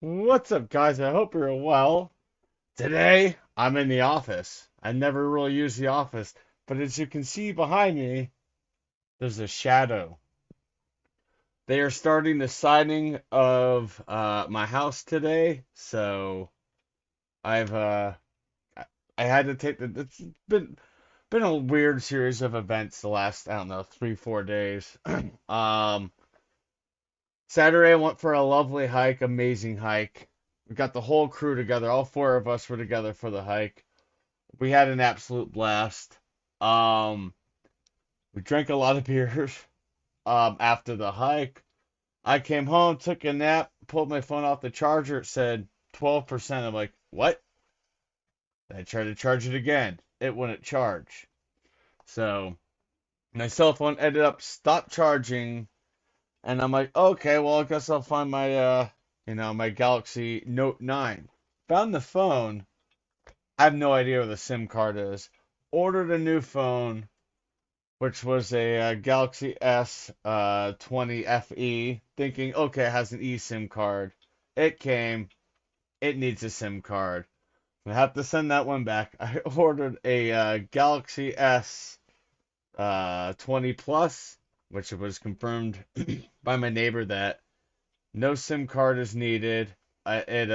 What's up, guys? I hope you're well. Today, I'm in the office. I never really use the office, but as you can see behind me, there's a shadow. They are starting the siding of my house today, so I've I had to take the. It's been a weird series of events the last, I don't know, 3, 4 days. Um, Saturday, I went for a lovely hike, amazing hike. We got the whole crew together. All four of us were together for the hike. We had an absolute blast. Um, we drank a lot of beers after the hike. I came home, took a nap, pulled my phone off the charger. It said 12%. I'm like, what? I tried to charge it again. It wouldn't charge. So my cell phone ended up stopped charging, and I'm like, okay, well, I guess I'll find my my Galaxy Note 9. Found the phone. I have no idea where the SIM card is. Ordered a new phone, which was a Galaxy S 20 FE, thinking, okay, it has an eSIM card. It came. It needs a SIM card. I have to send that one back. I ordered a Galaxy S 20 Plus, which was confirmed by my neighbor that no SIM card is needed. It's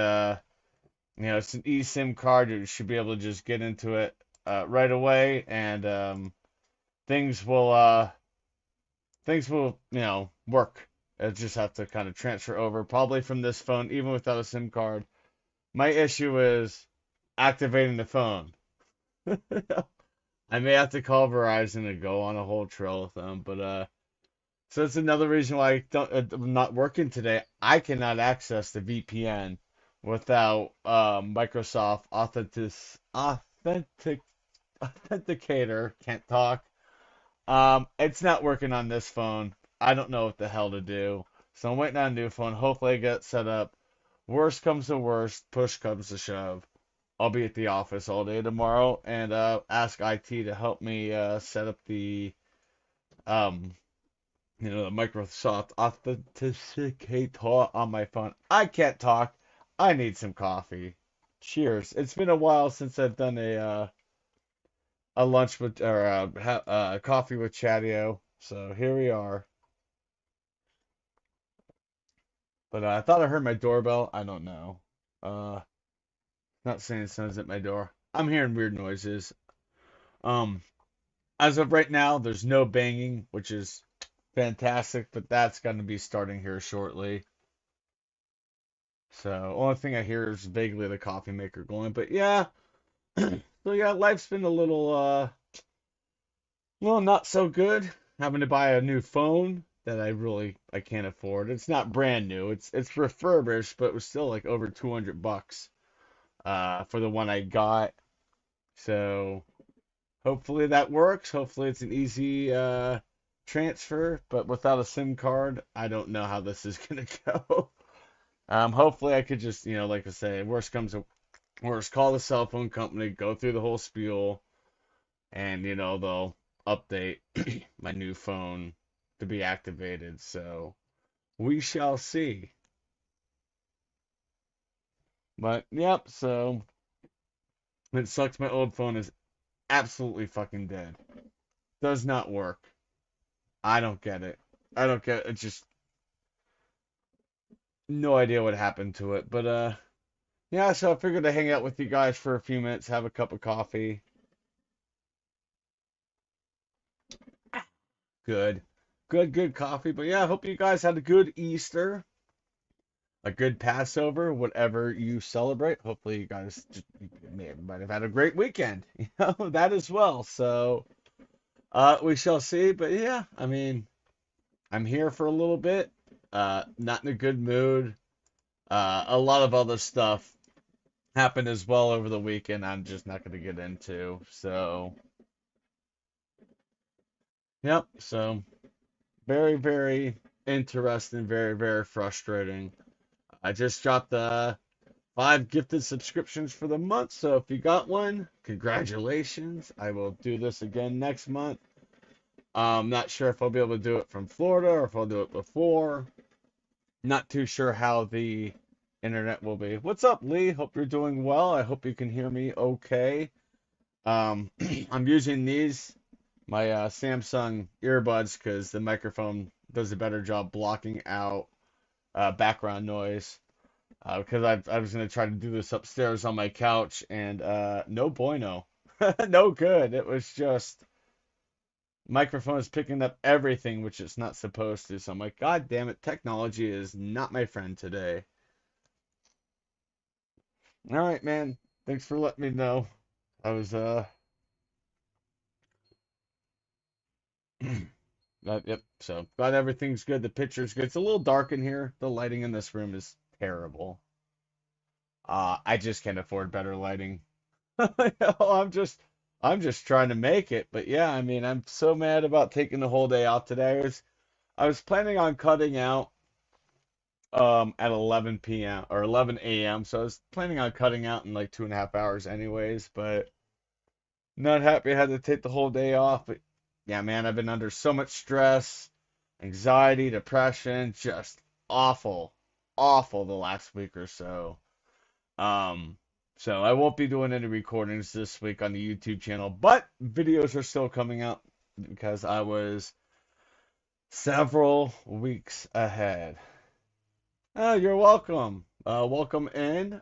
an eSIM card. You should be able to just get into it right away, and things will work. I just have to kind of transfer over, probably from this phone, even without a SIM card. My issue is activating the phone. I may have to call Verizon and go on a whole trail with them, but so that's another reason why I'm not working today. I cannot access the VPN without Microsoft Authenticator. Can't talk. It's not working on this phone. I don't know what the hell to do. So I'm waiting on a new phone. Hopefully I get it set up. Worst comes to worst, push comes to shove. I'll be at the office all day tomorrow and ask IT to help me set up um the Microsoft Authenticator on my phone. I can't talk. I need some coffee. Cheers. It's been a while since I've done a lunch with or coffee with Chadeo. So here we are. But I thought I heard my doorbell. I don't know. Uh, Not saying someone's at my door. I'm hearing weird noises. Um, as of right now, there's no banging, which is fantastic, but that's going to be starting here shortly. So only thing I hear is vaguely the coffee maker going. But yeah, so yeah, life's been a little well, not so good. Having to buy a new phone that I can't afford. It's not brand new. It's refurbished, but it was still like over $200 for the one I got. So hopefully that works. Hopefully it's an easy transfer, but without a SIM card, I don't know how this is gonna go. Hopefully I could just, like I say, worst comes to worst, call the cell phone company, go through the whole spiel, and they'll update my new phone to be activated. So we shall see. But yep, so it sucks. My old phone is absolutely fucking dead. Does not work. I don't get it. I don't get it. Just no idea what happened to it. But yeah, so I figured to hang out with you guys for a few minutes, have a cup of coffee. Good. Good coffee. But yeah, I hope you guys had a good Easter, a good Passover, whatever you celebrate. Hopefully you guys might have had a great weekend, that as well. So we shall see. But yeah, I mean, I'm here for a little bit. Not in a good mood. A lot of other stuff happened as well over the weekend. I'm just not going to get into. So, yep. So, very, very interesting. Very, very frustrating. I just dropped the 5 gifted subscriptions for the month. So, if you got one, congratulations. I will do this again next month. I'm not sure if I'll be able to do it from Florida or if I'll do it before. Not too sure how the internet will be. What's up, Lee? Hope you're doing well. I hope you can hear me okay. I'm using my Samsung earbuds, because the microphone does a better job blocking out background noise. Because I was gonna try to do this upstairs on my couch, and no bueno, no good. It was just microphone is picking up everything, which it's not supposed to. So I'm like, God damn it, technology is not my friend today. All right, man. Thanks for letting me know. I was yep. So glad everything's good. The picture's good. It's a little dark in here. The lighting in this room is terrible. I just can't afford better lighting. I'm just trying to make it. But yeah, I mean, I'm so mad about taking the whole day off today. I was planning on cutting out at 11 p.m. or 11 a.m. So I was planning on cutting out in like 2.5 hours anyways, but not happy I had to take the whole day off. But yeah, man, I've been under so much stress, anxiety, depression, just awful, awful the last week or so. Um, so I won't be doing any recordings this week on the YouTube channel, but videos are still coming out because I was several weeks ahead. Oh, you're welcome. Welcome in,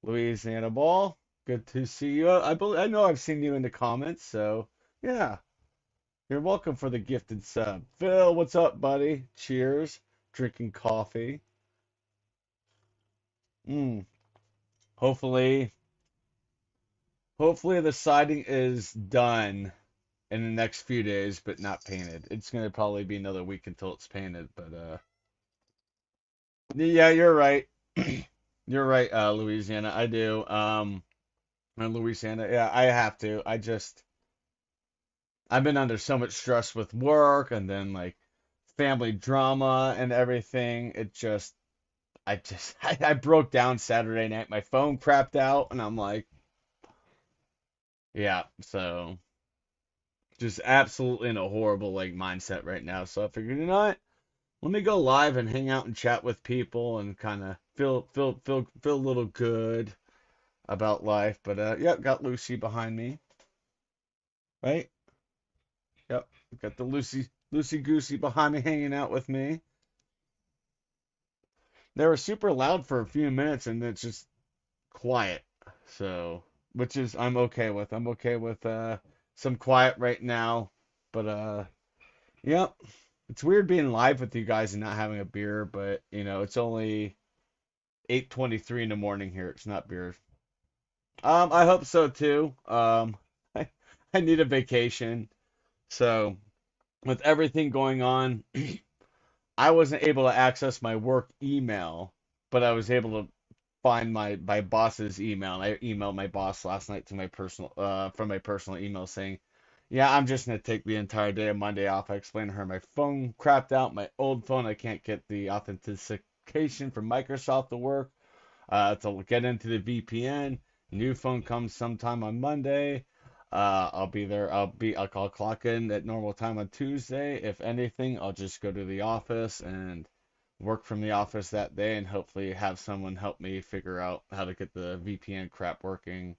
Louisiana Ball. Good to see you. I know I've seen you in the comments, so yeah, you're welcome for the gifted sub. Phil, what's up, buddy? Cheers. Drinking coffee. Mm. Hopefully, hopefully the siding is done in the next few days, but not painted. It's gonna probably be another week until it's painted, but yeah, you're right. You're right, Louisiana. I do. Louisiana, yeah, I have to. I've been under so much stress with work, and then like family drama and everything. I broke down Saturday night. My phone crapped out, and I'm like, yeah, so just absolutely in a horrible like mindset right now. So I figured, you know what? Let me go live and hang out and chat with people and kind of feel a little good about life. But yeah, got Lucy behind me, right? Yep, got the Lucy Goosey behind me hanging out with me. They were super loud for a few minutes and it's just quiet. So, which is I'm okay with. I'm okay with some quiet right now. But yep. It's weird being live with you guys and not having a beer, but it's only 8:23 in the morning here. It's not beer. I hope so too. I, I need a vacation. So, with everything going on, I wasn't able to access my work email, but I was able to find my boss's email. And I emailed my boss last night to my personal from my personal email saying, "Yeah, I'm just gonna take the entire day of Monday off." I explained to her my phone crapped out, my old phone. I can't get the authentication from Microsoft to work. To get into the VPN. New phone comes sometime on Monday. I'll be there. I'll clock in at normal time on Tuesday. If anything, I'll just go to the office and work from the office that day and hopefully have someone help me figure out how to get the VPN crap working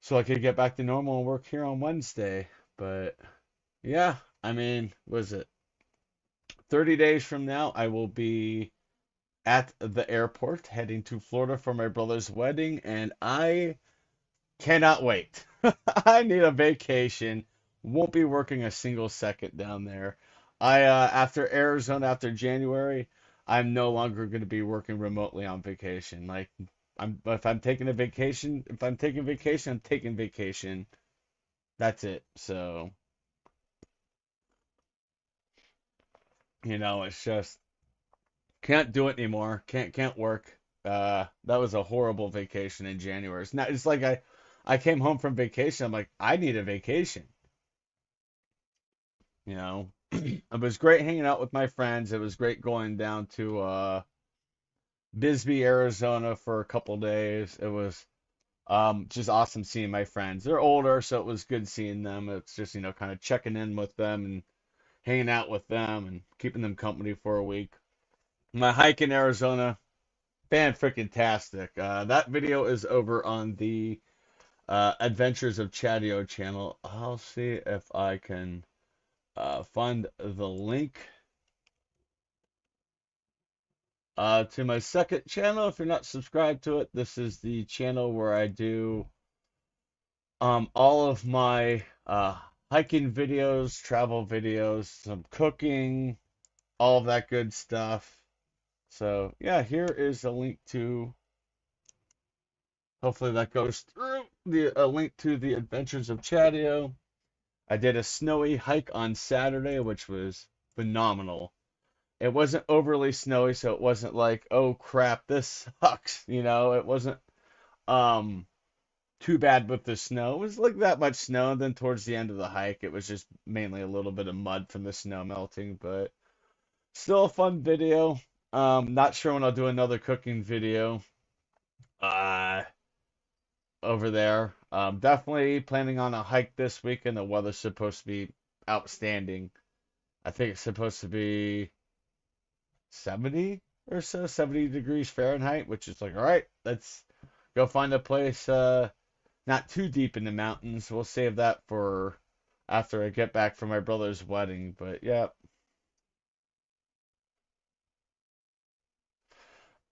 so I could get back to normal and work here on Wednesday. But yeah, I mean, was it 30 days from now? I will be at the airport heading to Florida for my brother's wedding, and I cannot wait. I need a vacation. Won't be working a single second down there. After Arizona, after January, I'm no longer going to be working remotely on vacation. Like, if I'm taking a vacation, if I'm taking vacation, I'm taking vacation. That's it. So, it's just can't do it anymore. Can't work. That was a horrible vacation in January. It's like I came home from vacation. I'm like, I need a vacation. You know, it was great hanging out with my friends. It was great going down to Bisbee, Arizona for a couple days. It was just awesome seeing my friends. They're older, so it was good seeing them. It's just, kind of checking in with them and hanging out with them and keeping them company for a week. My hike in Arizona fan-freaking-tastic. That video is over on the Adventures of Chadeo channel. I'll see if I can find the link to my second channel. If you're not subscribed to it, this is the channel where I do all of my hiking videos, travel videos, some cooking, all of that good stuff. So yeah, here is a link to. Hopefully that goes through the a link to the Adventures of Chadeo. I did a snowy hike on Saturday, which was phenomenal. It wasn't overly snowy, so it wasn't like, oh crap, this sucks. It wasn't um too bad with the snow. It was like that much snow, and then towards the end of the hike, it was just mainly a little bit of mud from the snow melting, but still a fun video. Not sure when I'll do another cooking video uh over there. Definitely planning on a hike this weekend. The weather's supposed to be outstanding. I think it's supposed to be 70 or so, 70 degrees Fahrenheit, which is like, all right, let's go find a place not too deep in the mountains. We'll save that for after I get back from my brother's wedding. But yeah.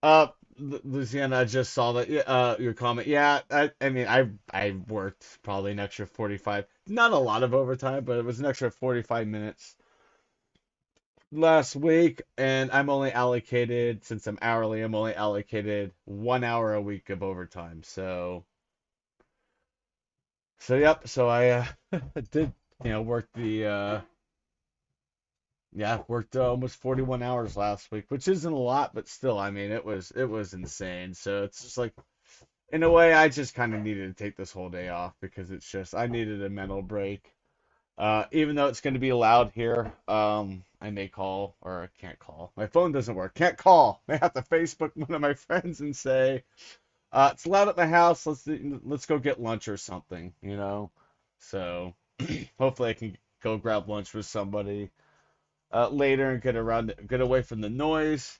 Uh, Luciana, I just saw that your comment. Yeah, I mean, I worked probably an extra 45, not a lot of overtime, but it was an extra 45 minutes last week, and I'm only allocated, since I'm hourly, I'm only allocated 1 hour a week of overtime. So yep. So I did, work the yeah, worked almost 41 hours last week, which isn't a lot, but still, I mean, it was insane. So it's just like, in a way, I just kind of needed to take this whole day off because it's just I needed a mental break. Even though it's going to be loud here, I may call or I can't call. My phone doesn't work. Can't call. I have to Facebook one of my friends and say, "It's loud at my house. Let's go get lunch or something." So hopefully I can go grab lunch with somebody later and get away from the noise.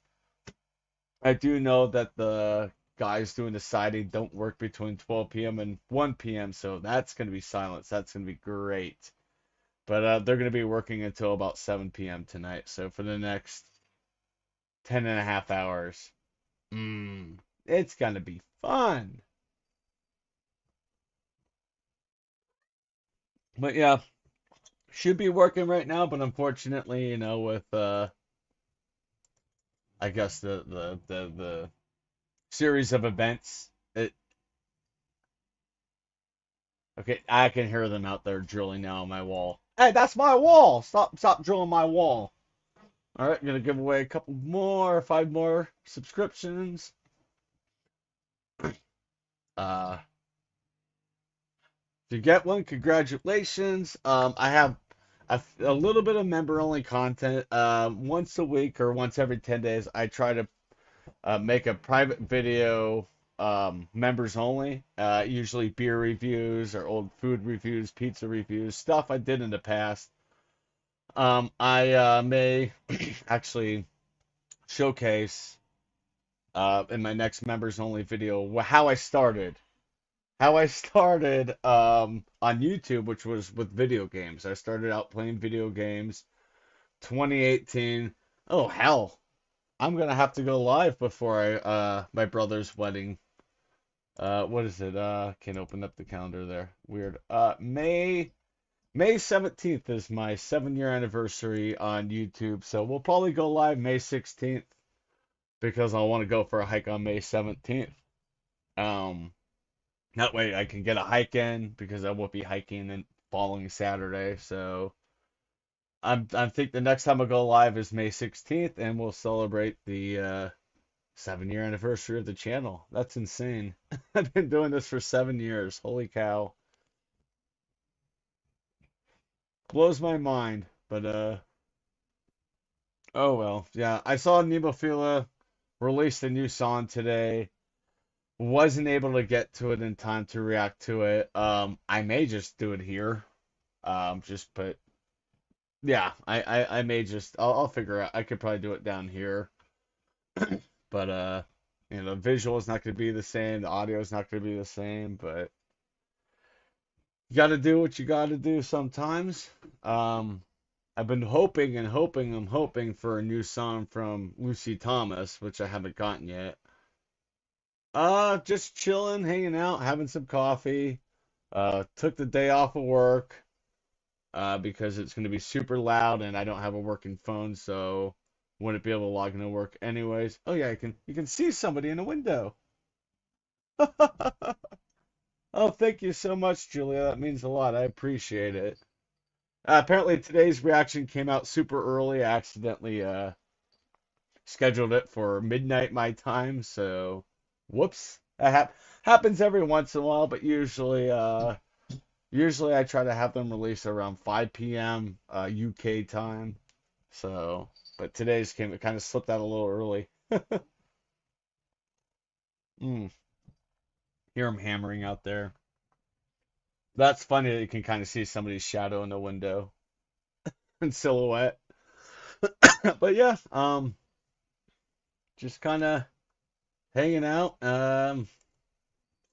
I do know that the guys doing the siding don't work between 12 p.m. and 1 p.m., so that's going to be silence. That's going to be great. But they're going to be working until about 7 p.m. tonight. So for the next 10 and a half hours, it's going to be fun. But yeah, should be working right now, but unfortunately, with I guess the series of events. Okay, I can hear them out there drilling now on my wall. Hey, that's my wall. Stop drilling my wall. All right, gonna give away a couple more, 5 more subscriptions. Uh, if you get one, congratulations. I have a little bit of member-only content. Once a week or once every 10 days, I try to make a private video, members only. Usually beer reviews or old food reviews, pizza reviews, stuff I did in the past. I may actually showcase in my next members only video how I started. How I started on YouTube, which was with video games. I started out playing video games 2018. Oh hell, I'm gonna have to go live before I my brother's wedding. What is it? Can't open up the calendar there. Weird. May 17th is my 7-year anniversary on YouTube, so we'll probably go live May 16th because I want to go for a hike on May 17th. Um, that way I can get a hike in because I won't be hiking the following Saturday. So I think the next time I go live is May 16th, and we'll celebrate the 7-year anniversary of the channel. That's insane. I've been doing this for 7 years. Holy cow. Blows my mind. But oh well. Yeah, I saw Nemophila released a new song today. Wasn't able to get to it in time to react to it. I may just do it here. Just put yeah, I may just I'll figure out. I could probably do it down here. But The visual is not going to be the same, the audio is not going to be the same, but you got to do what you got to do sometimes. Um, I've been hoping and hoping, I'm hoping for a new song from Lucy Thomas, which I haven't gotten yet. Just chilling, hanging out, having some coffee. Took the day off of work, because it's going to be super loud and I don't have a working phone, so wouldn't be able to log into work anyways. Oh yeah, you can see somebody in the window. Oh, thank you so much, Julia. That means a lot. I appreciate it. Apparently today's reaction came out super early. I accidentally scheduled it for midnight my time, so whoops. Happens every once in a while, but usually I try to have them released around 5 p.m. UK time. So, but today's came it kind of slipped out a little early. Mm, hear them hammering out there. That's funny that you can kind of see somebody's shadow in the window in silhouette. But yeah, just kind of hanging out,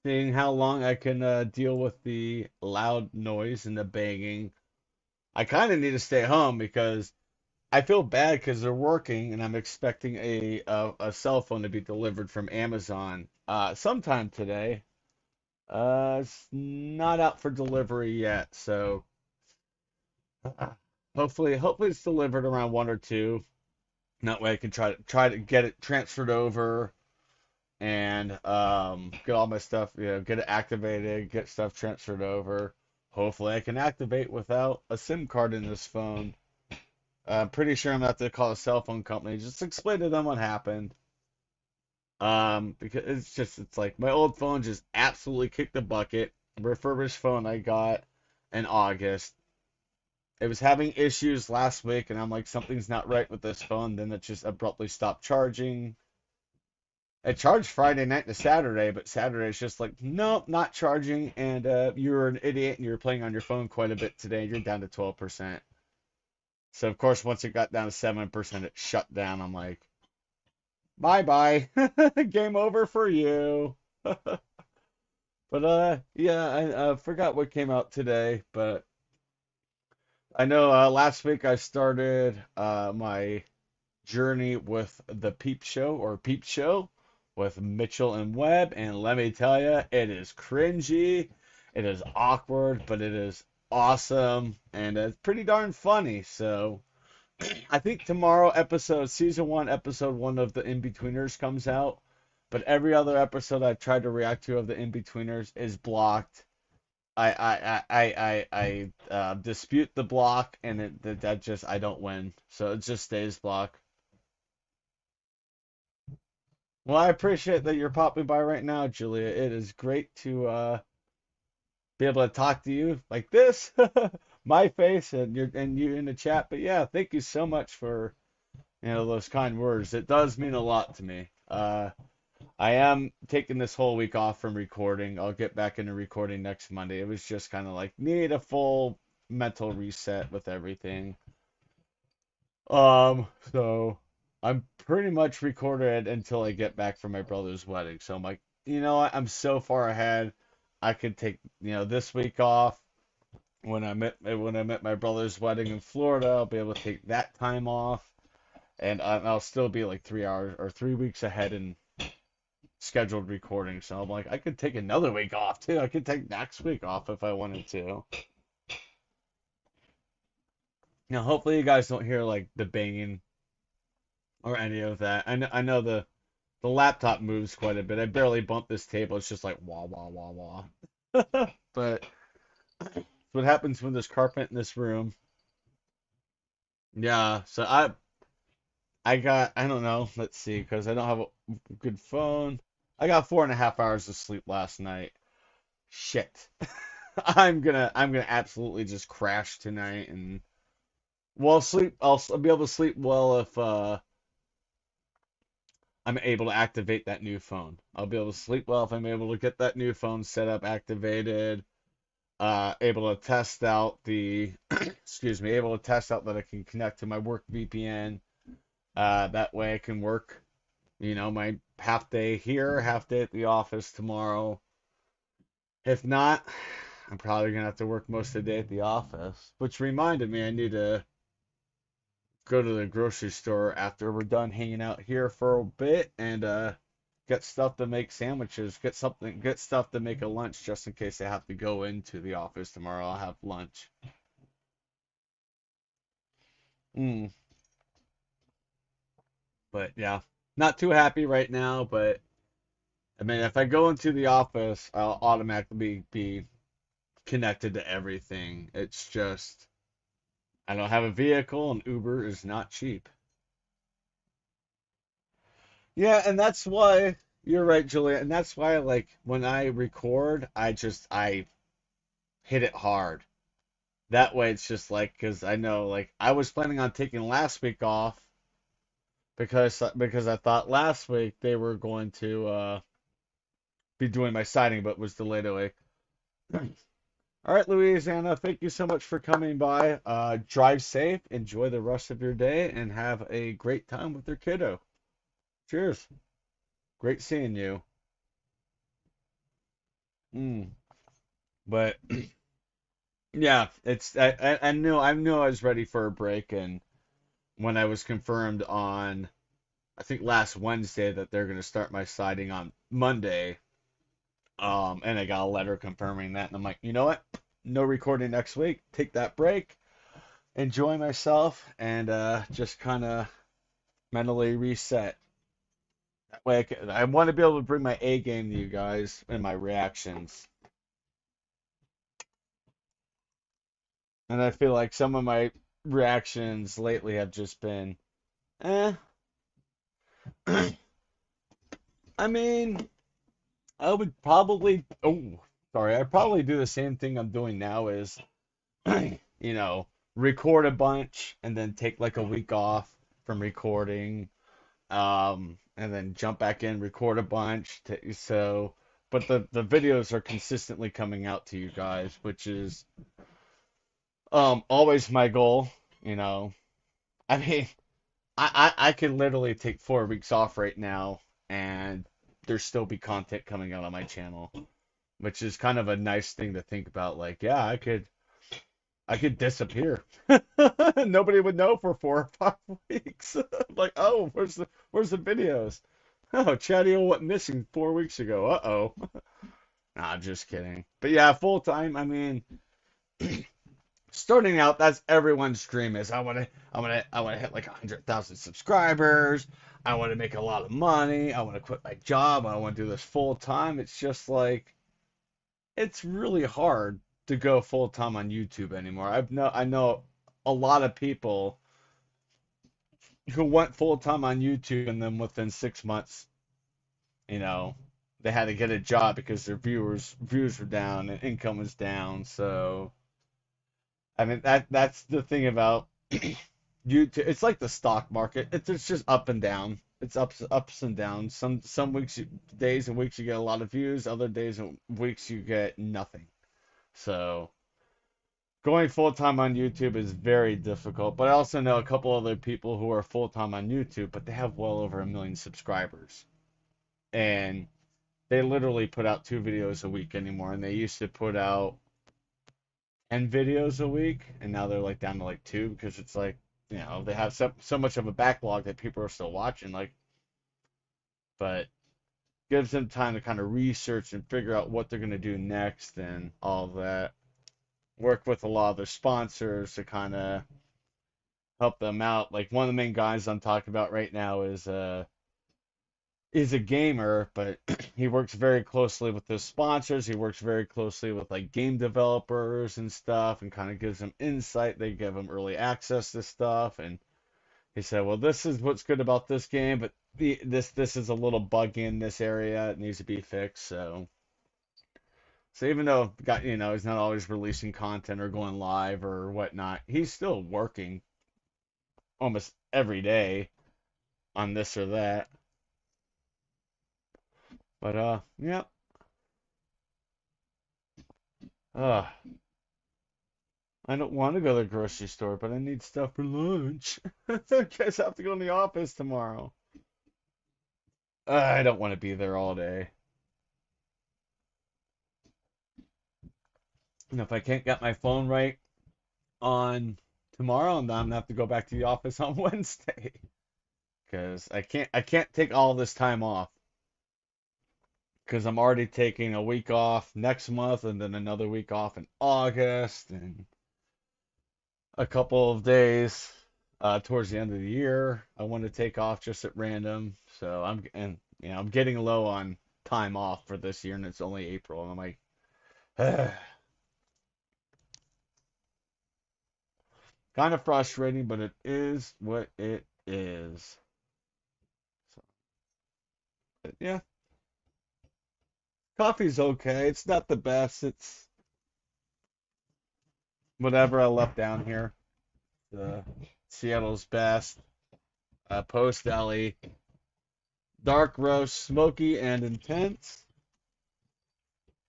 seeing how long I can deal with the loud noise and the banging. I kind of need to stay home because I feel bad because they're working and I'm expecting a cell phone to be delivered from Amazon sometime today. It's not out for delivery yet, so uh, hopefully it's delivered around 1 or 2. That way I can try to get it transferred over and get all my stuff, get it activated, get stuff transferred over. Hopefully I can activate without a SIM card in this phone. I'm pretty sure I'm gonna have to call a cell phone company, just explain to them what happened. Because it's like my old phone just absolutely kicked the bucket. Refurbished phone I got in August. It was having issues last week, and I'm like, something's not right with this phone. Then it just abruptly stopped charging. It charged Friday night to Saturday, but Saturday it's just like, nope, not charging. And you're an idiot, and you're playing on your phone quite a bit today. You're down to 12%. So of course, once it got down to 7%, it shut down. I'm like, bye bye, game over for you. But yeah, I forgot what came out today, but I know last week I started my journey with the Peep Show or Peep Show with Mitchell and Webb, and let me tell you, it is cringy, it is awkward, but it is awesome, and it's pretty darn funny. So I think tomorrow season one, episode one of the In-Betweeners comes out, but every other episode I've tried to react to of the In-Betweeners is blocked. I dispute the block, and that just I don't win, so it just stays blocked. Well, I appreciate that you're popping by right now, Julia. It is great to be able to talk to you like this, my face, and you in the chat. But yeah, thank you so much for those kind words. It does mean a lot to me. I am taking this whole week off from recording. I'll get back into recording next Monday. It was just kind of like need a full mental reset with everything. So I'm pretty much recorded until I get back from my brother's wedding. So I'm like, you know what? I'm so far ahead. I could take, this week off when I'm at my brother's wedding in Florida. I'll be able to take that time off, and I'll still be like 3 hours or 3 weeks ahead in scheduled recording. So I'm like, I could take another week off too. I could take next week off if I wanted to. Hopefully you guys don't hear like the banging or any of that. I know the laptop moves quite a bit. I barely bump this table. It's just like wah wah wah wah. But what happens when there's carpet in this room? Yeah. So I don't know. Let's see, because I don't have a good phone. I got 4.5 hours of sleep last night. Shit. I'm gonna absolutely just crash tonight, and well sleep. I'll be able to sleep well if I'm able to activate that new phone. I'll be able to sleep well if I'm able to get that new phone set up, activated, able to test out excuse me, able to test out that I can connect to my work VPN. That way I can work. My half day here, half day at the office tomorrow. If not, I'm probably gonna have to work most of the day at the office. Which reminded me, I need to go to the grocery store after we're done hanging out here for a bit and get stuff to make sandwiches, get stuff to make a lunch just in case I have to go into the office tomorrow. I'll have lunch. Mm, but yeah, not too happy right now, but I mean, if I go into the office, I'll automatically be connected to everything. It's just I don't have a vehicle and Uber is not cheap. Yeah, and that's why you're right, Julia, and that's why like when I record, I hit it hard. That way it's just like because I know like I was planning on taking last week off because I thought last week they were going to be doing my sighting, but was delayed away. All right, Louisiana, thank you so much for coming by. Drive safe, enjoy the rest of your day, and have a great time with your kiddo. Cheers. Great seeing you. Mm. But yeah, I knew I was ready for a break, and when I was confirmed on I think last Wednesday that they're gonna start my sighting on Monday, and I got a letter confirming that, and I'm like, you know what? No recording next week. Take that break, enjoy myself, and just kind of mentally reset. That way, I want to be able to bring my A game to you guys and my reactions. And I feel like some of my reactions lately have just been, eh. I mean, I would probably, oh, sorry, I'd probably do the same thing I'm doing now is, you know, record a bunch and then take like a week off from recording, and then jump back in, record a bunch. But the videos are consistently coming out to you guys, which is always my goal. You know, I mean, I can literally take 4 weeks off right now, and there still be content coming out on my channel, which is kind of a nice thing to think about. Like, yeah, I could disappear. Nobody would know for 4 or 5 weeks. Like, oh, where's the videos? Oh, Chadeo went missing 4 weeks ago. Uh-oh. Nah, I'm just kidding. But yeah, full time. I mean, starting out, that's everyone's dream. Is I want to hit like 100,000 subscribers. I want to make a lot of money. I want to quit my job. I want to do this full time. It's just like it's really hard to go full time on YouTube anymore. I know a lot of people who went full time on YouTube and then within 6 months, you know, they had to get a job because their views were down and income was down. So I mean that's the thing about YouTube. It's like the stock market. It's just up and down. It's ups and downs. Some weeks, days and weeks you get a lot of views. Other days and weeks you get nothing. So going full time on YouTube is very difficult, but I also know a couple other people who are full time on YouTube, but they have well over 1 million subscribers. And they literally put out 2 videos a week anymore. And they used to put out 10 videos a week, and now they're like down to like two because it's like, they have so much of a backlog that people are still watching. Like, but gives them time to kind of research and figure out what they're going to do next and all of that. Work with a lot of their sponsors to kind of help them out. Like one of the main guys I'm talking about right now is a gamer, but he works very closely with his sponsors. He works very closely with like game developers and stuff, and kind of gives them insight. They give him early access to stuff, and he said, "Well, this is what's good about this game, but this is a little buggy in this area. It needs to be fixed." So even though he's not always releasing content or going live or whatnot, he's still working almost every day on this or that. But yeah, uh, I don't want to go to the grocery store, but I need stuff for lunch. I guess I have to go in the office tomorrow. I don't want to be there all day. And if I can't get my phone right on tomorrow, and then I'm gonna have to go back to the office on Wednesday because I can't take all this time off because I'm already taking a week off next month and then another week off in August and a couple of days towards the end of the year. I want to take off just at random, so I'm getting low on time off for this year, and it's only April, and I'm like, kind of frustrating, but it is what it is. So, but yeah, coffee's okay. It's not the best. It's whatever I left down here. The Seattle's best. Post Valley, dark roast, smoky and intense.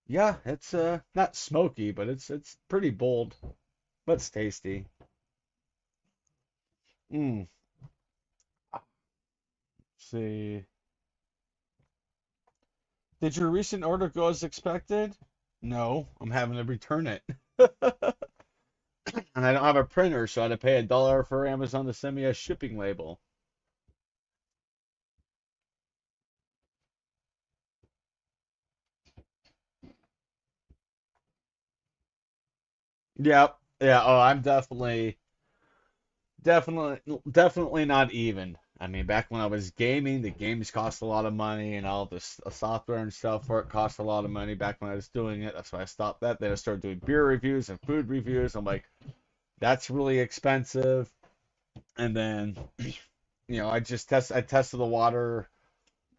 Yeah, it's not smoky, but it's pretty bold, but it's tasty. Mm. See, did your recent order go as expected? No, I'm having to return it. And I don't have a printer, so I had to pay $1 for Amazon to send me a shipping label. Yep. Yeah. Oh, I'm definitely not even. I mean, back when I was gaming, the games cost a lot of money, and all this software and stuff for it cost a lot of money. Back when I was doing it, that's why I stopped that. Then I started doing beer reviews and food reviews. I'm like, that's really expensive. And then, I tested the water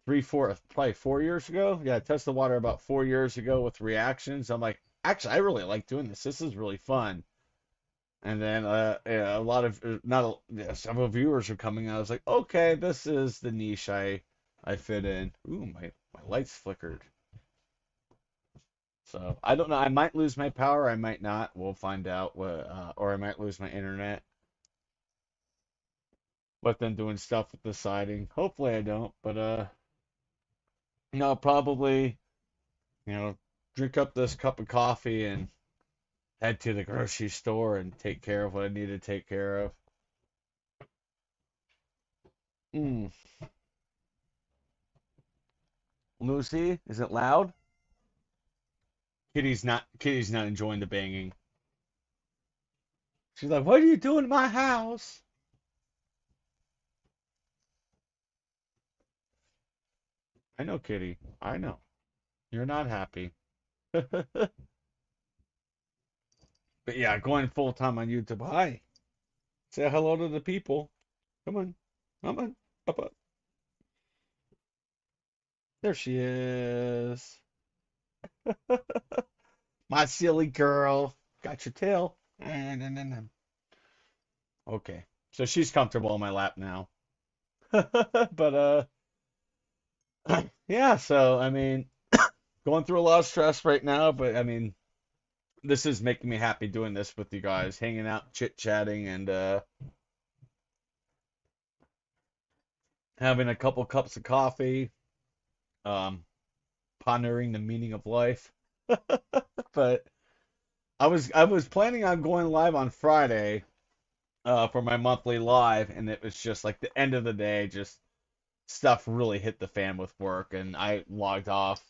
probably 4 years ago. Yeah, I tested the water about 4 years ago with reactions. I'm like, actually, I really like doing this. This is really fun. And then yeah, a lot of not a, yeah, several viewers are coming. I was like, okay, this is the niche I fit in. Ooh, my lights flickered. So I don't know. I might lose my power. I might not. We'll find out. Or I might lose my internet. But then doing stuff with the siding. Hopefully I don't. But no, probably you know drink up this cup of coffee and head to the grocery store and take care of what I need to take care of. Mm. Lucy, is it loud? Kitty's not enjoying the banging. She's like, "What are you doing in my house?" I know, Kitty. I know. You're not happy. But yeah, going full time on YouTube. Hi. Say hello to the people. Come on. Come on. Up, up. There she is. My silly girl. Got your tail. Okay. So she's comfortable on my lap now. But yeah, so I mean, going through a lot of stress right now, but I mean, this is making me happy doing this with you guys, hanging out, chit-chatting, and having a couple cups of coffee, um, pondering the meaning of life. But I was planning on going live on Friday for my monthly live, and it was just like the end of the day, just stuff really hit the fan with work, and I logged off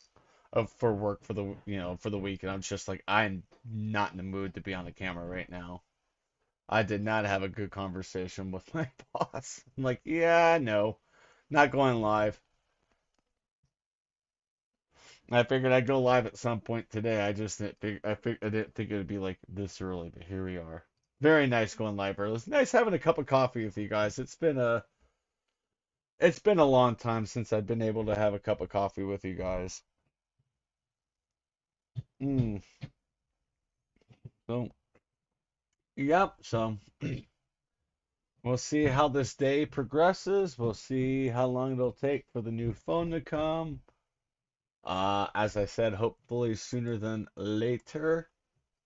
for work for the week, and I'm just like, I'm not in the mood to be on the camera right now. I did not have a good conversation with my boss. I'm like, yeah, no, not going live. I figured I'd go live at some point today. I didn't think it would be like this early, but here we are. Very nice going live early. It's nice having a cup of coffee with you guys. It's been a long time since I've been able to have a cup of coffee with you guys. Mm, so, yep. So we'll see how this day progresses. We'll see how long it'll take for the new phone to come. As I said, hopefully sooner than later,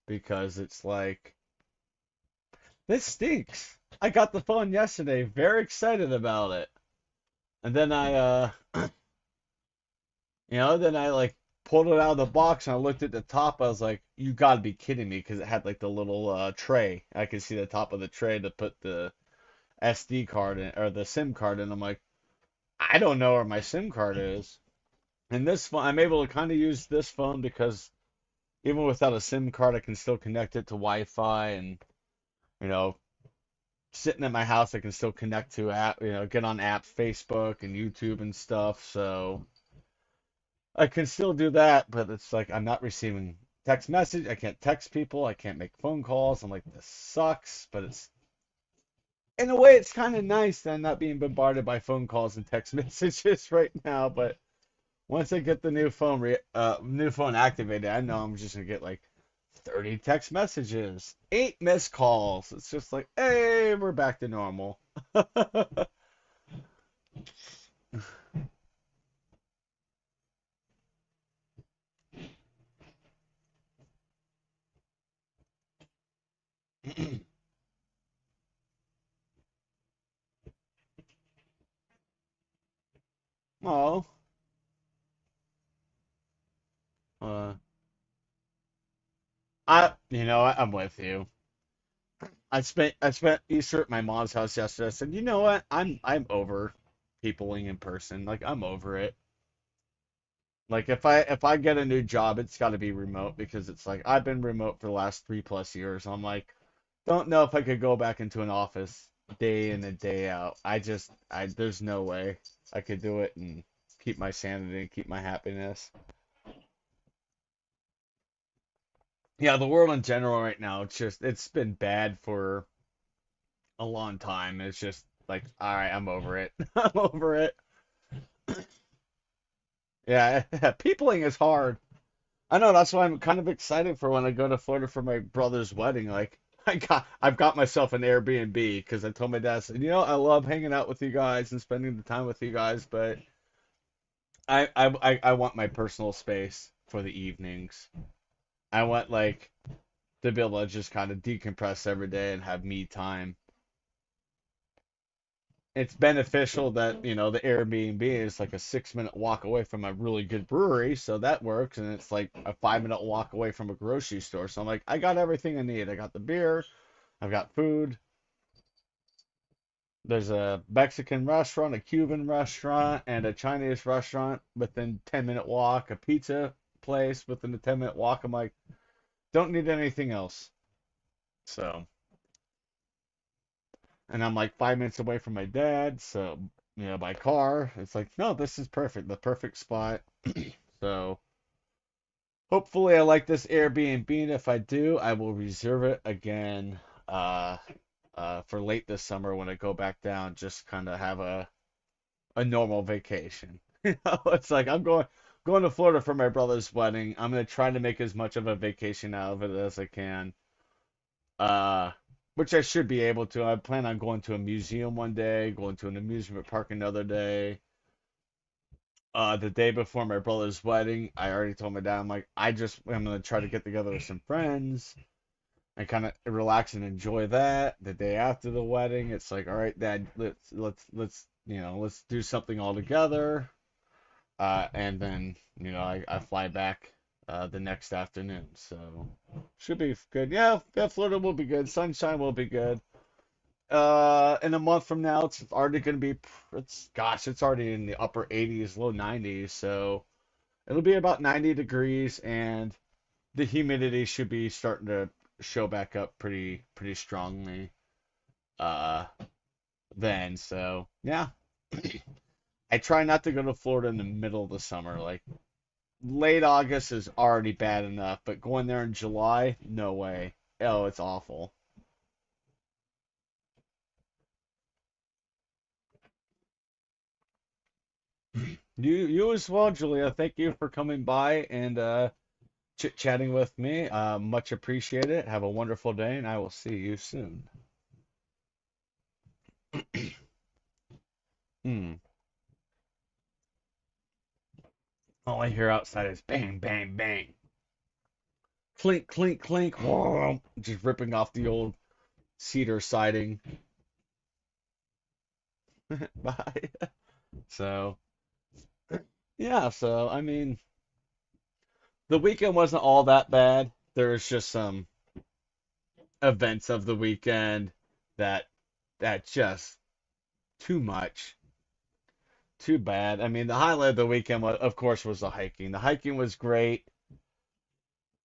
because it's like this stinks. I got the phone yesterday, very excited about it, and then Then I like pulled it out of the box and I looked at the top. I was like, you gotta be kidding me, because it had like the little tray. I could see the top of the tray to put the SD card in, or the SIM card in. I'm like, I don't know where my SIM card is. And this phone, I'm able to kind of use this phone because even without a SIM card, I can still connect it to Wi-Fi, and you know, sitting at my house, I can still connect to get on apps, Facebook and YouTube and stuff. So I can still do that, but it's like I'm not receiving text message. I can't text people. I can't make phone calls. I'm like, this sucks, but it's in a way, it's kind of nice that I'm not being bombarded by phone calls and text messages right now. But once I get the new phone activated, I know I'm just gonna get like 30 text messages, 8 missed calls. It's just like, hey, we're back to normal. Oh, uh, I'm with you. I spent Easter at my mom's house yesterday. I said, you know what? I'm over peopling in person. Like I'm over it. Like if I get a new job, it's got to be remote, because it's like I've been remote for the last 3+ years. I'm like, don't know if I could go back into an office day in and day out. I there's no way I could do it and keep my sanity and keep my happiness. Yeah, the world in general right now, it's been bad for a long time. It's just like, all right, I'm over it. I'm over it. Yeah, peopling is hard. I know, that's why I'm kind of excited for when I go to Florida for my brother's wedding. Like I've got myself an Airbnb because I told my dad, I said, I love hanging out with you guys and spending the time with you guys, but I want my personal space for the evenings. I want like to be able to just kind of decompress every day and have me time. It's beneficial that the Airbnb is like a 6-minute walk away from a really good brewery, so that works, and it's like a 5-minute walk away from a grocery store. So I'm like, I got everything I need. I got the beer, I've got food. There's a Mexican restaurant, a Cuban restaurant, and a Chinese restaurant within 10-minute walk, a pizza place within a 10-minute walk. I'm like, don't need anything else. So, and I'm like 5 minutes away from my dad, so by car, it's like, no, this is perfect, the perfect spot. So hopefully I like this Airbnb, and if I do, I will reserve it again uh for late this summer when I go back down, just kind of have a normal vacation. It's like I'm going to Florida for my brother's wedding. I'm gonna try to make as much of a vacation out of it as I can. Uh which I should be able to. I plan on going to a museum one day, going to an amusement park another day. The day before my brother's wedding, I already told my dad, I'm gonna try to get together with some friends and kind of relax and enjoy that. The day after the wedding, it's like, all right, Dad, let's do something all together. And then I fly back the next afternoon, so should be good. Yeah, yeah, Florida will be good. Sunshine will be good. In a month from now, it's already going to be, it's already in the upper 80s, low 90s, so it'll be about 90 degrees, and the humidity should be starting to show back up pretty strongly uh then. So yeah, I try not to go to Florida in the middle of the summer. Like late August is already bad enough, but going there in July, no way. Oh, it's awful. You as well, Julia. Thank you for coming by and chit-chatting with me. Much appreciated. Have a wonderful day, and I will see you soon. Hmm. All I hear outside is bang, bang, bang, clink, clink, clink. Whoa, just ripping off the old cedar siding. Bye. So. Yeah, so I mean, the weekend wasn't all that bad. There's just some events of the weekend that just too much, too bad. I mean, the highlight of the weekend, of course, was the hiking. The hiking was great.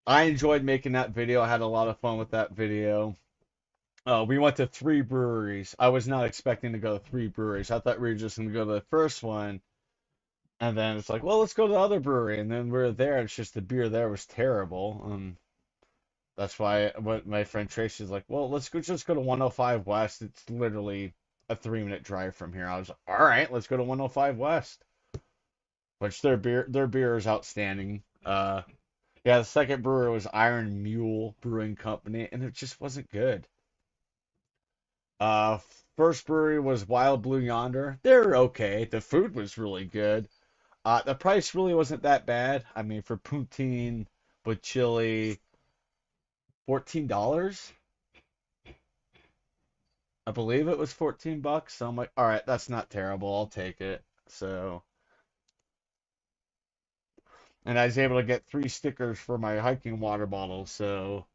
I enjoyed making that video. I had a lot of fun with that video. We went to three breweries. I was not expecting to go to three breweries. I thought we were just going to go to the first one, and then it's like, well, let's go to the other brewery. And then we are there. It's just the beer there was terrible. That's why what my friend Tracy's like, well, let's go just go to 105 West. It's literally a 3 minute drive from here. I was like, all right, let's go to 105 West, which their beer is outstanding. Yeah, the second brewer was Iron Mule Brewing Company, and it just wasn't good. Uh, First brewery was Wild Blue Yonder. They're okay. The food was really good. The price really wasn't that bad. I mean, for poutine with chili, $14. I believe it was 14 bucks. So I'm like, all right, that's not terrible. I'll take it. So, and I was able to get three stickers for my hiking water bottle. So,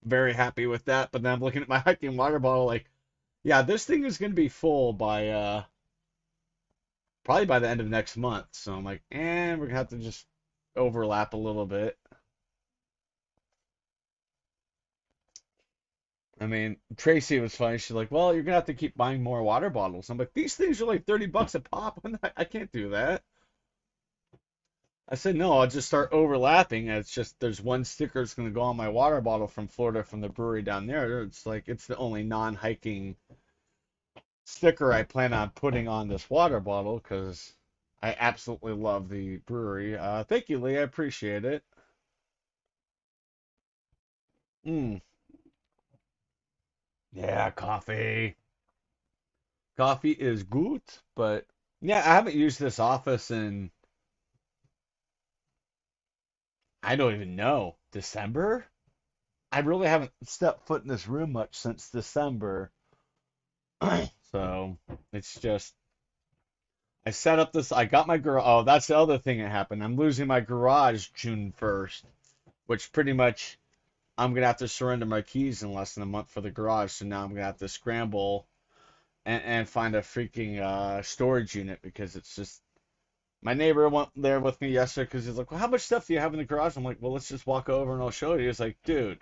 very happy with that. But then I'm looking at my hiking water bottle, like, yeah, this thing is going to be full by probably by the end of next month. So I'm like, we're gonna have to just overlap a little bit. I mean, Tracy was funny. She's like, well, you're gonna have to keep buying more water bottles. I'm like, these things are like 30 bucks a pop. I can't do that. I said, no, I'll just start overlapping. And it's just there's one sticker that's gonna go on my water bottle from Florida from the brewery down there. It's like it's the only non-hiking sticker I plan on putting on this water bottle because I absolutely love the brewery. Thank you, Lee. I appreciate it. Mm, yeah, coffee. Coffee is good, but yeah, I haven't used this office in I don't even know, December? I really haven't stepped foot in this room much since December. So it's just I set up this I got my garage. Oh, that's the other thing that happened. I'm losing my garage June 1st, which pretty much I'm gonna have to surrender my keys in less than a month for the garage. So now I'm gonna have to scramble and find a freaking storage unit because it's just my neighbor went there with me yesterday because he's like, well, how much stuff do you have in the garage? I'm like, well, let's just walk over and I'll show you. He's like, dude,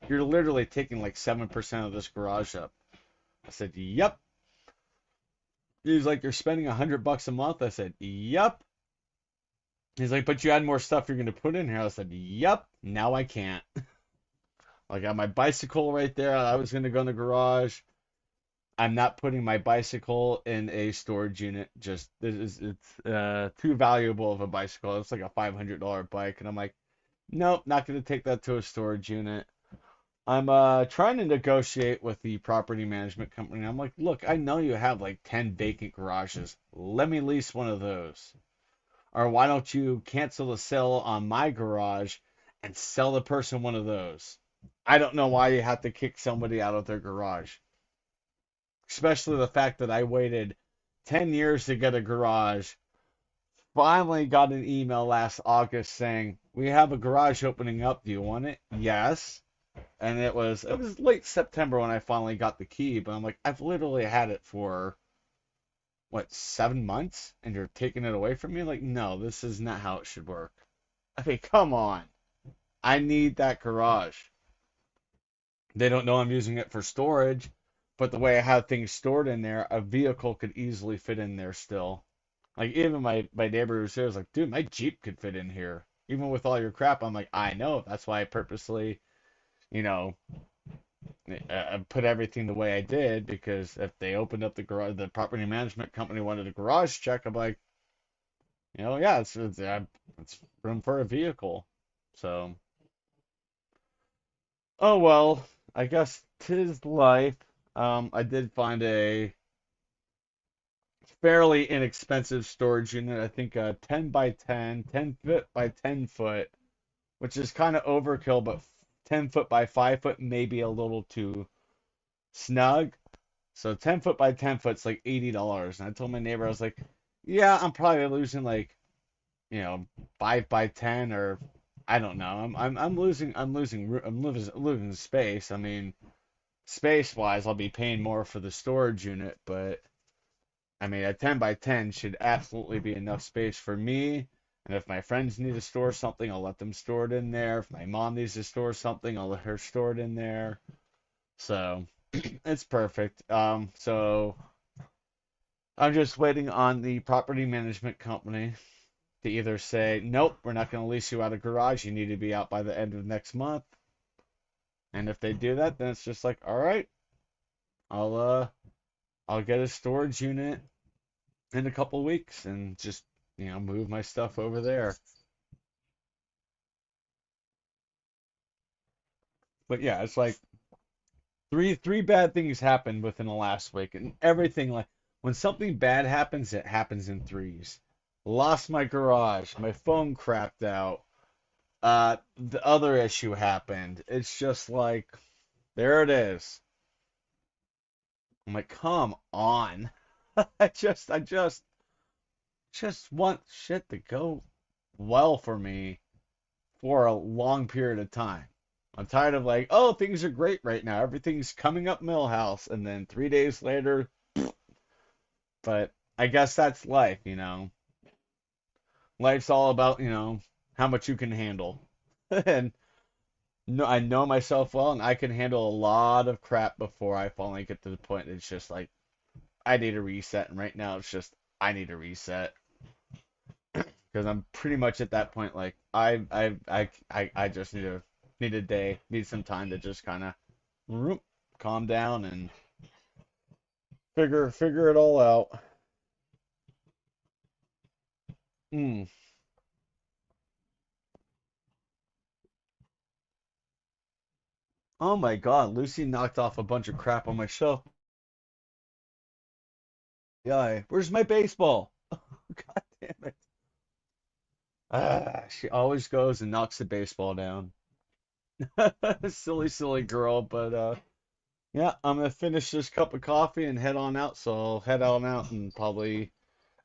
you're literally taking like 7% of this garage up. I said, yep. He's like, you're spending $100 a month. I said, yep. He's like, but you had more stuff you're going to put in here. I said, yep. Now I can't. I got my bicycle right there. I was going to go in the garage. I'm not putting my bicycle in a storage unit. Just it's too valuable of a bicycle. It's like a $500 bike, and I'm like, nope, not going to take that to a storage unit. I'm trying to negotiate with the property management company. I'm like, look, I know you have like 10 vacant garages. Let me lease one of those. Or why don't you cancel the sale on my garage and sell the person one of those? I don't know why you have to kick somebody out of their garage. Especially the fact that I waited 10 years to get a garage. Finally got an email last August saying, "We have a garage opening up. Do you want it?" Yes. And it was late September when I finally got the key, but I'm like, I've literally had it for what, 7 months and you're taking it away from me? Like, no, this is not how it should work. I mean, come on. I need that garage. They don't know I'm using it for storage, but the way I have things stored in there, a vehicle could easily fit in there still. Like even my neighbor who's here was like, dude, my Jeep could fit in here. Even with all your crap, I'm like, I know. That's why I purposely, you know, put everything the way I did because if they opened up the garage, the property management company wanted a garage check. I'm like, yeah, it's room for a vehicle. So, oh well, I guess 'tis life. I did find a fairly inexpensive storage unit. I think 10 by 10, 10 foot by 10 foot, which is kind of overkill, but 10 foot by 5 foot maybe a little too snug. So 10 foot by 10 foot's like $80. And I told my neighbor, I was like, Yeah, I'm probably losing like, 5 by 10, or I don't know. I'm losing space. I mean, space wise, I'll be paying more for the storage unit, but I mean, a 10 by 10 should absolutely be enough space for me. And if my friends need to store something, I'll let them store it in there. If my mom needs to store something, I'll let her store it in there. So it's perfect. So I'm just waiting on the property management company to either say, nope, we're not going to lease you out of garage. You need to be out by the end of next month. And if they do that, then it's just like, all right, I'll uh I'll get a storage unit in a couple weeks and just, move my stuff over there. But yeah, it's like three bad things happened within the last week, and everything, like when something bad happens, it happens in threes. Lost my garage, my phone crapped out. The other issue happened. It's just like there it is. I'm like, come on. I just want shit to go well for me for a long period of time. I'm tired of like, oh, things are great right now. Everything's coming up Millhouse, and then 3 days later, but I guess that's life, you know. Life's all about, how much you can handle. And no, I know myself well, and I can handle a lot of crap before I finally get to the point it's just like I need a reset, and right now it's just I need a reset because I'm pretty much at that point. Like I just need a day, need some time to just kind of calm down and figure it all out. Mm. Oh my God, Lucy knocked off a bunch of crap on my shelf. Yeah, where's my baseball? God damn it. She always goes and knocks the baseball down. Silly, silly girl, but yeah, I'm gonna finish this cup of coffee and head on out. So I'll head on out and probably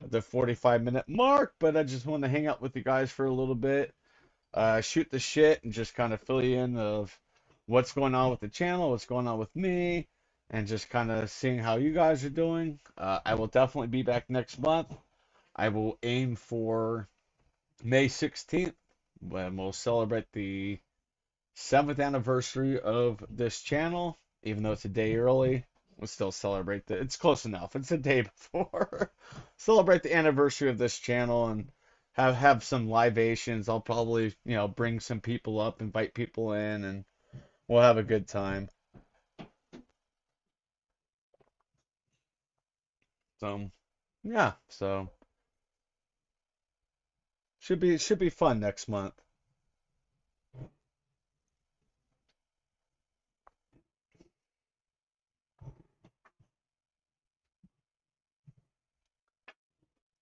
at the 45-minute mark. But I just want to hang out with you guys for a little bit, shoot the shit, and just kind of fill you in of what's going on with the channel, what's going on with me, and just kind of seeing how you guys are doing. I will definitely be back next month. I will aim for May 16th when we'll celebrate the 7th anniversary of this channel. Even though it's a day early, we'll still celebrate it's close enough. It's a day before. Celebrate the anniversary of this channel and have some libations. I'll probably, bring some people up, invite people in, and we'll have a good time. So, yeah, so should be fun next month.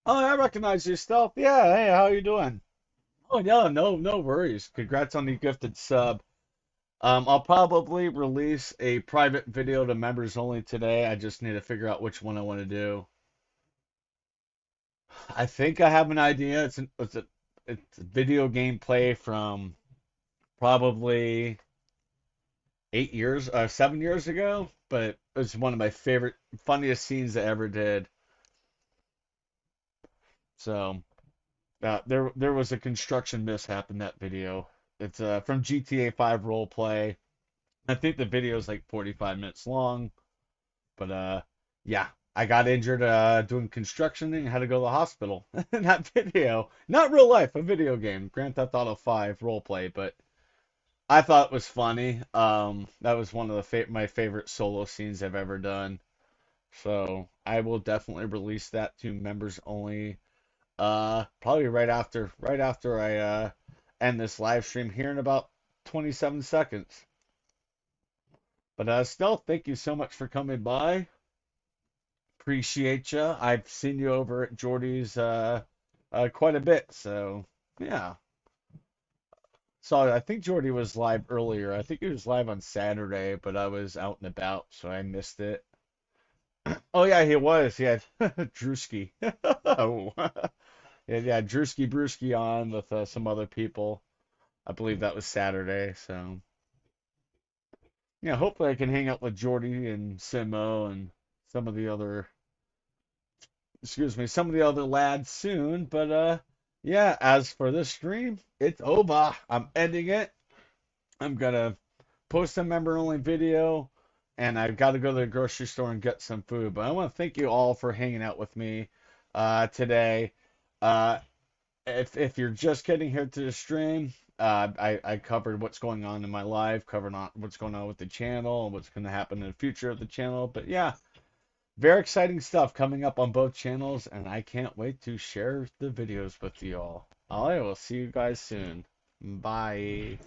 Oh, I recognize your stuff. Yeah, hey, how you doing? Oh, yeah, no worries. Congrats on the gifted sub. I'll probably release a private video to members only today. I just need to figure out which one I want to do. I think I have an idea. It's a video gameplay from probably 8 years, 7 years ago, but it's one of my favorite, funniest scenes I ever did. So there was a construction mishap in that video. It's from GTA 5 roleplay. I think the video is like 45 minutes long. But yeah, I got injured doing construction and had to go to the hospital in that video. Not real life, a video game, Grand Theft Auto 5 roleplay, but I thought it was funny. That was one of my favorite solo scenes I've ever done. So I will definitely release that to members only. Probably right after I end this live stream here in about 27 seconds. But still, thank you so much for coming by. Appreciate you. I've seen you over at Jordy's quite a bit, so yeah. So I think Jordy was live earlier. I think he was live on Saturday, but I was out and about, so I missed it. Oh yeah, he was. He had Drewski. Oh, yeah, Drewski Brewski on with some other people. I believe that was Saturday. So yeah, hopefully I can hang out with Jordy and Simo and some of the other, excuse me, some of the other lads soon. But yeah, as for this stream, it's over. I'm ending it. I'm gonna post a member only video, and I've got to go to the grocery store and get some food. But I want to thank you all for hanging out with me today. Uh, if you're just getting here to the stream, I covered what's going on in my life, covered on what's going on with the channel, and what's going to happen in the future of the channel. But yeah, very exciting stuff coming up on both channels, and I can't wait to share the videos with you all. I will see you guys soon. Bye.